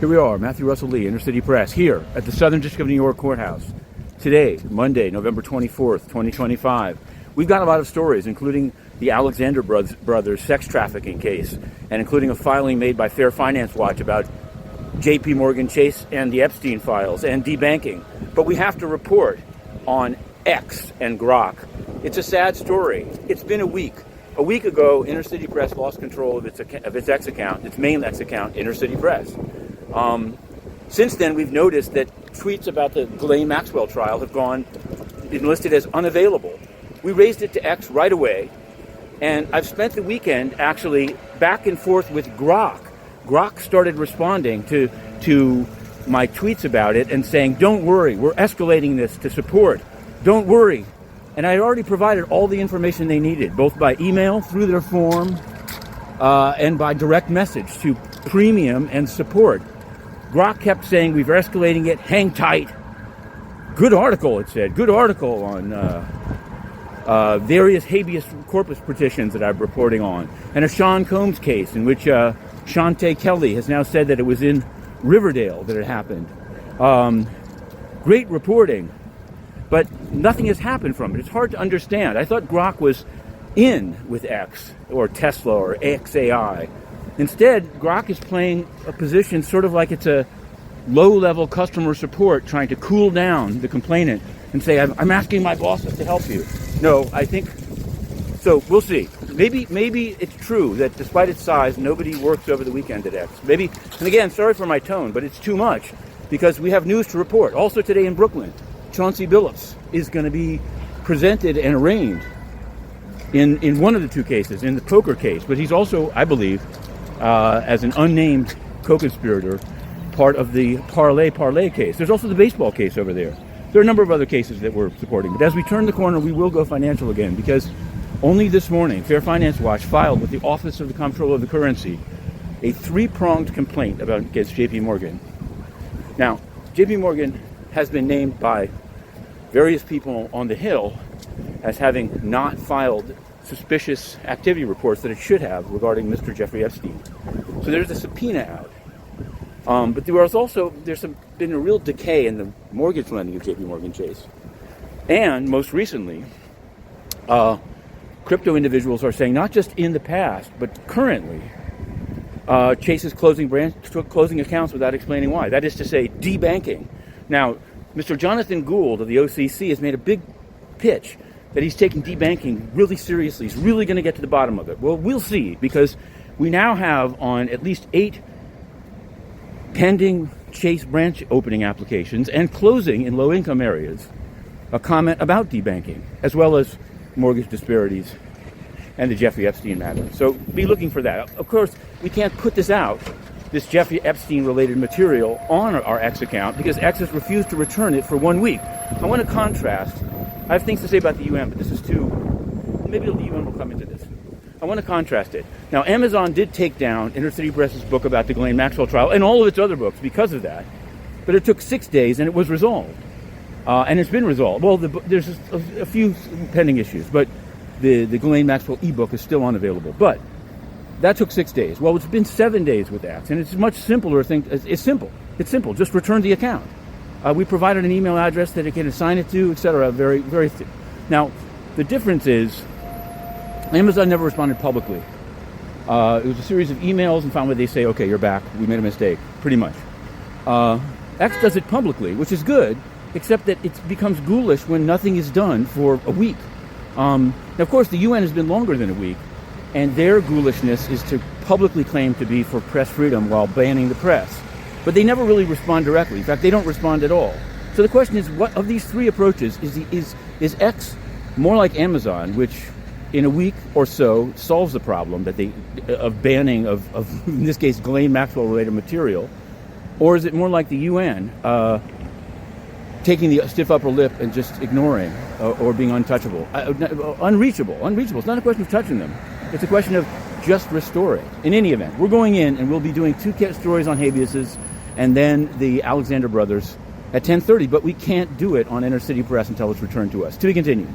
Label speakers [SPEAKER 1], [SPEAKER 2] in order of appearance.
[SPEAKER 1] Here we are, Matthew Russell Lee, InnerCityPress, here at the Southern District of New York Courthouse. Today, Monday, November 24th, 2025. We've got a lot of stories, including the Alexander brothers sex trafficking case, and including a filing made by Fair Finance Watch about JP Chase and the Epstein files and debanking. But we have to report on X and Grok. It's a sad story. It's been a week. A week ago, InnerCityPress lost control of its X account, its main X account, InnerCityPress. Since then, we've noticed that tweets about the Ghislaine Maxwell trial have been listed as unavailable. We raised it to X right away, and I've spent the weekend actually back and forth with Grok. Grok started responding to my tweets about it and saying, "Don't worry, we're escalating this to support. Don't worry." And I had already provided all the information they needed, both by email, through their form, and by direct message to Premium and Support. Grok kept saying, "We're escalating it, hang tight." Good article, it said. Good article on various habeas corpus petitions that I'm reporting on. And a Sean Combs case in which Shantae Kelly has now said that it was in Riverdale that it happened. Great reporting, but nothing has happened from it. It's hard to understand. I thought Grok was in with X or Tesla or XAI. Instead, Grok is playing a position sort of like it's a low-level customer support trying to cool down the complainant and say, I'm asking my bosses to help you. No, I think, so we'll see. Maybe it's true that despite its size, nobody works over the weekend at X. Maybe, and again, sorry for my tone, but it's too much because we have news to report. Also today in Brooklyn, Chauncey Billups is going to be presented and arraigned in one of the two cases, in the poker case, but he's also, I believe, as an unnamed co-conspirator, part of the parlay case. There's also the baseball case over there. There are a number of other cases that we're supporting. But as we turn the corner, we will go financial again, because only this morning, Fair Finance Watch filed with the Office of the Comptroller of the Currency a three-pronged complaint against JP Morgan. Now, JP Morgan has been named by various people on the Hill as having not filed suspicious activity reports that it should have regarding Mr. Jeffrey Epstein. So there's a subpoena out. But there's been a real decay in the mortgage lending of JP Chase. And most recently, crypto individuals are saying, not just in the past, but currently, Chase is closing accounts without explaining why. That is to say, debanking. Now, Mr. Jonathan Gould of the OCC has made a big pitch that he's taking debanking really seriously. He's really going to get to the bottom of it. Well, we'll see, because we now have on at least 8 pending Chase branch opening applications and closing in low-income areas a comment about debanking, as well as mortgage disparities and the Jeffrey Epstein matter. So be looking for that. Of course, we can't put this out, this Jeffrey Epstein-related material, on our X account because X has refused to return it for 1 week. I want to contrast. I have things to say about the UN, but this is too... Maybe the UN will come into this. I want to contrast it. Now, Amazon did take down InnerCityPress's book about the Ghislaine Maxwell trial and all of its other books because of that. But it took 6 days and it was resolved. And it's been resolved. Well, there's a few pending issues, but the Ghislaine Maxwell ebook is still unavailable. But that took 6 days. Well, it's been 7 days with X, and it's a much simpler thing. It's simple. It's simple. Just return the account. We provided an email address that it can assign it to, etc. Very, very. Now, the difference is, Amazon never responded publicly. It was a series of emails, and finally they say, "Okay, you're back. We made a mistake." Pretty much. X does it publicly, which is good, except that it becomes ghoulish when nothing is done for a week. Now, of course, the UN has been longer than a week, and their ghoulishness is to publicly claim to be for press freedom while banning the press. But they never really respond directly. In fact, they don't respond at all. So the question is, what of these three approaches is X more like Amazon, which in a week or so solves the problem of banning of in this case Ghislaine Maxwell related material, or is it more like the UN, taking the stiff upper lip and just ignoring or being untouchable, unreachable? It's not a question of touching them. It's a question of just restoring. In any event, we're going in and we'll be doing 2 stories on habeases and then the Alexander brothers at 10:30, but we can't do it on InnerCityPress until it's returned to us. To be continued.